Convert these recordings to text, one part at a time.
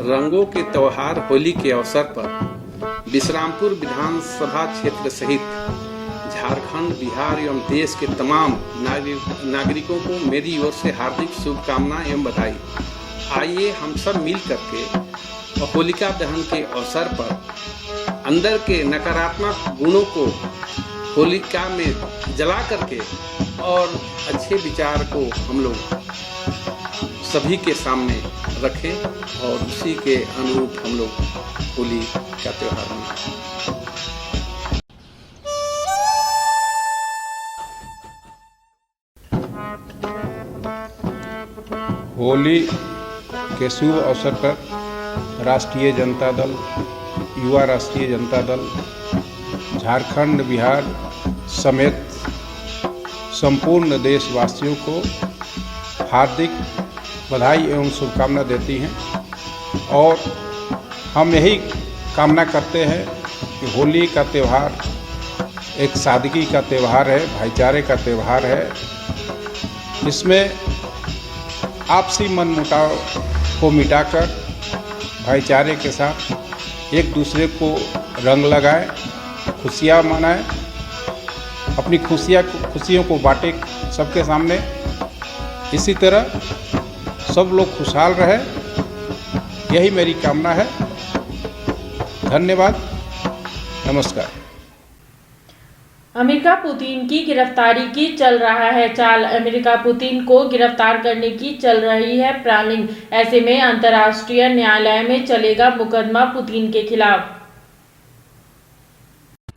रंगों के त्योहार होली के अवसर पर विश्रामपुर विधानसभा क्षेत्र सहित झारखंड, बिहार एवं देश के तमाम नागरिकों को मेरी ओर से हार्दिक शुभकामनाएं एवं बधाई। आइए हम सब मिल करके होलिका दहन के अवसर पर अंदर के नकारात्मक गुणों को होलिका में जला करके और अच्छे विचार को हम लोग सभी के सामने रखें और उसी के अनुरूप हम लोग होली का त्योहार मनाएं। होली के शुभ अवसर पर राष्ट्रीय जनता दल, युवा राष्ट्रीय जनता दल, झारखंड, बिहार समेत संपूर्ण देशवासियों को हार्दिक बधाई एवं शुभकामना देती हैं और हम यही कामना करते हैं कि होली का त्यौहार एक सादगी का त्यौहार है, भाईचारे का त्यौहार है। इसमें आपसी मनमुटाव को मिटाकर भाईचारे के साथ एक दूसरे को रंग लगाएं, खुशियाँ मनाएं, अपनी खुशियों को बांटें सबके सामने। इसी तरह सब लोग खुशहाल रहे, यही मेरी कामना है। धन्यवाद, नमस्कार। अमेरिका पुतिन की गिरफ्तारी की चल रहा है चाल। अमेरिका पुतिन को गिरफ्तार करने की चल रही है प्लानिंग। ऐसे में अंतर्राष्ट्रीय न्यायालय में चलेगा मुकदमा पुतिन के खिलाफ।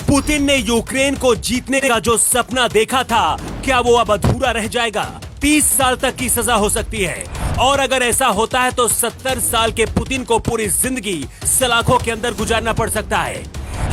पुतिन ने यूक्रेन को जीतने का जो सपना देखा था, क्या वो अब अधूरा रह जाएगा? 30 साल तक की सजा हो सकती है और अगर ऐसा होता है तो 70 साल के पुतिन को पूरी जिंदगी सलाखों के अंदर गुजारना पड़ सकता है।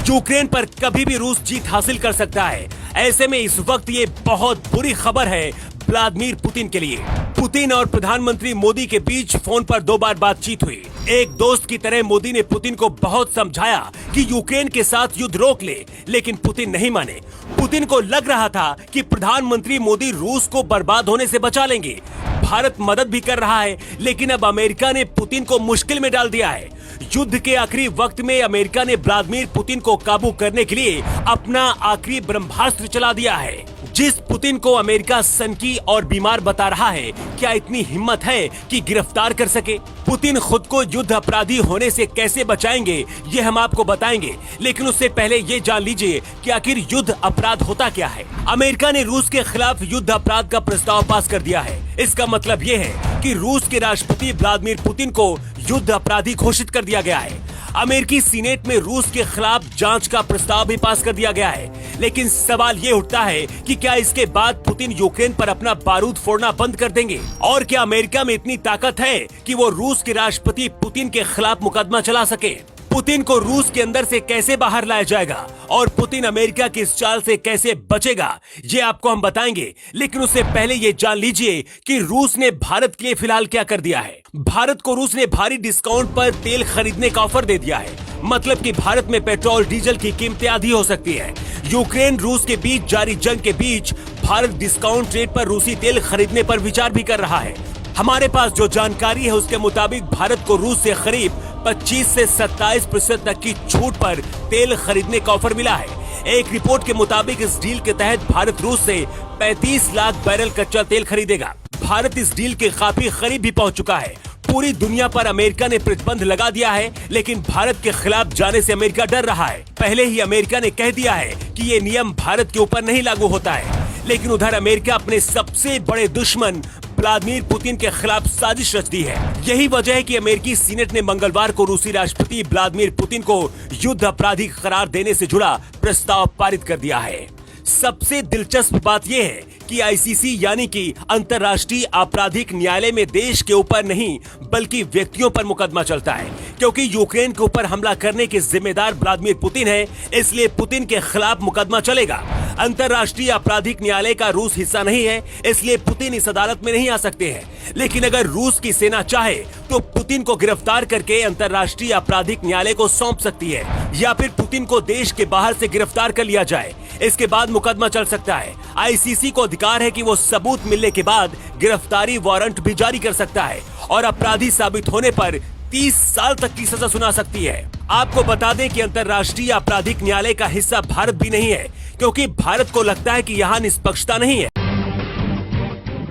यूक्रेन पर कभी भी रूस जीत हासिल कर सकता है। ऐसे में इस वक्त ये बहुत बुरी खबर है व्लादिमीर पुतिन के लिए। पुतिन और प्रधानमंत्री मोदी के बीच फोन पर 2 बार बातचीत हुई। एक दोस्त की तरह मोदी ने पुतिन को बहुत समझाया कि यूक्रेन के साथ युद्ध रोक ले, लेकिन पुतिन नहीं माने। पुतिन को लग रहा था कि प्रधानमंत्री मोदी रूस को बर्बाद होने से बचा लेंगे। भारत मदद भी कर रहा है, लेकिन अब अमेरिका ने पुतिन को मुश्किल में डाल दिया है। युद्ध के आखिरी वक्त में अमेरिका ने व्लादिमीर पुतिन को काबू करने के लिए अपना आखिरी ब्रह्मास्त्र चला दिया है। जिस पुतिन को अमेरिका सनकी और बीमार बता रहा है, क्या इतनी हिम्मत है कि गिरफ्तार कर सके? पुतिन खुद को युद्ध अपराधी होने से कैसे बचाएंगे, ये हम आपको बताएंगे, लेकिन उससे पहले ये जान लीजिए कि आखिर युद्ध अपराध होता क्या है। अमेरिका ने रूस के खिलाफ युद्ध अपराध का प्रस्ताव पास कर दिया है। इसका मतलब ये है कि रूस के राष्ट्रपति व्लादिमीर पुतिन को युद्ध अपराधी घोषित कर दिया गया है। अमेरिकी सीनेट में रूस के खिलाफ जांच का प्रस्ताव भी पास कर दिया गया है, लेकिन सवाल ये उठता है कि क्या इसके बाद पुतिन यूक्रेन पर अपना बारूद फोड़ना बंद कर देंगे? और क्या अमेरिका में इतनी ताकत है कि वो रूस के राष्ट्रपति पुतिन के खिलाफ मुकदमा चला सके? पुतिन को रूस के अंदर से कैसे बाहर लाया जाएगा और पुतिन अमेरिका की इस चाल से कैसे बचेगा, ये आपको हम बताएंगे। लेकिन उससे पहले ये जान लीजिए कि रूस ने भारत के लिए फिलहाल क्या कर दिया है। भारत को रूस ने भारी डिस्काउंट पर तेल खरीदने का ऑफर दे दिया है। मतलब कि भारत में पेट्रोल डीजल की कीमतें आधी हो सकती है। यूक्रेन रूस के बीच जारी जंग के बीच भारत डिस्काउंट रेट पर रूसी तेल खरीदने पर विचार भी कर रहा है। हमारे पास जो जानकारी है उसके मुताबिक भारत को रूस से करीब 25 से 27% तक की छूट पर तेल खरीदने का ऑफर मिला है। एक रिपोर्ट के मुताबिक इस डील के तहत भारत रूस से 35 लाख बैरल कच्चा तेल खरीदेगा। भारत इस डील के काफी करीब भी पहुंच चुका है। पूरी दुनिया पर अमेरिका ने प्रतिबंध लगा दिया है, लेकिन भारत के खिलाफ जाने से अमेरिका डर रहा है। पहले ही अमेरिका ने कह दिया है कि ये नियम भारत के ऊपर नहीं लागू होता है, लेकिन उधर अमेरिका अपने सबसे बड़े दुश्मन व्लादिमीर पुतिन के खिलाफ साजिश रचती है। यही वजह है कि अमेरिकी सीनेट ने मंगलवार को रूसी राष्ट्रपति व्लादिमीर पुतिन को युद्ध अपराधी करार देने से जुड़ा प्रस्ताव पारित कर दिया है। सबसे दिलचस्प बात यह है कि आईसीसी यानी कि अंतर्राष्ट्रीय आपराधिक न्यायालय में देश के ऊपर नहीं बल्कि व्यक्तियों पर मुकदमा चलता है, क्योंकि यूक्रेन के ऊपर हमला करने के जिम्मेदार व्लादिमीर पुतिन है, इसलिए पुतिन के खिलाफ मुकदमा चलेगा। अंतर्राष्ट्रीय आपराधिक न्यायालय का रूस हिस्सा नहीं है, इसलिए पुतिन इस अदालत में नहीं आ सकते हैं। लेकिन अगर रूस की सेना चाहे तो पुतिन को गिरफ्तार करके अंतर्राष्ट्रीय आपराधिक न्यायालय को सौंप सकती है, या फिर पुतिन को देश के बाहर से गिरफ्तार कर लिया जाए। इसके बाद मुकदमा चल सकता है। आईसीसी को अधिकार है कि वो सबूत मिलने के बाद गिरफ्तारी वारंट भी जारी कर सकता है और अपराधी साबित होने पर 30 साल तक की सजा सुना सकती है। आपको बता दें कि अंतर्राष्ट्रीय आपराधिक न्यायालय का हिस्सा भारत भी नहीं है, क्योंकि भारत को लगता है कि यहाँ निष्पक्षता नहीं है।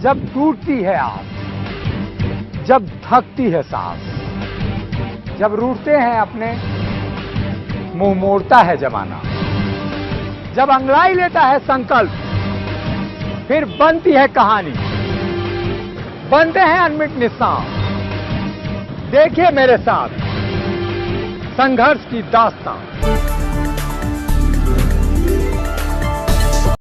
जब टूटती है आस, जब थकती है सांस, जब रूठते हैं अपने, मुंह मोड़ता है जमाना, जब अंगड़ाई लेता है संकल्प, फिर बनती है कहानी, बनते हैं अनमिट निशान। देखिए मेरे साथ संघर्ष की दास्तां।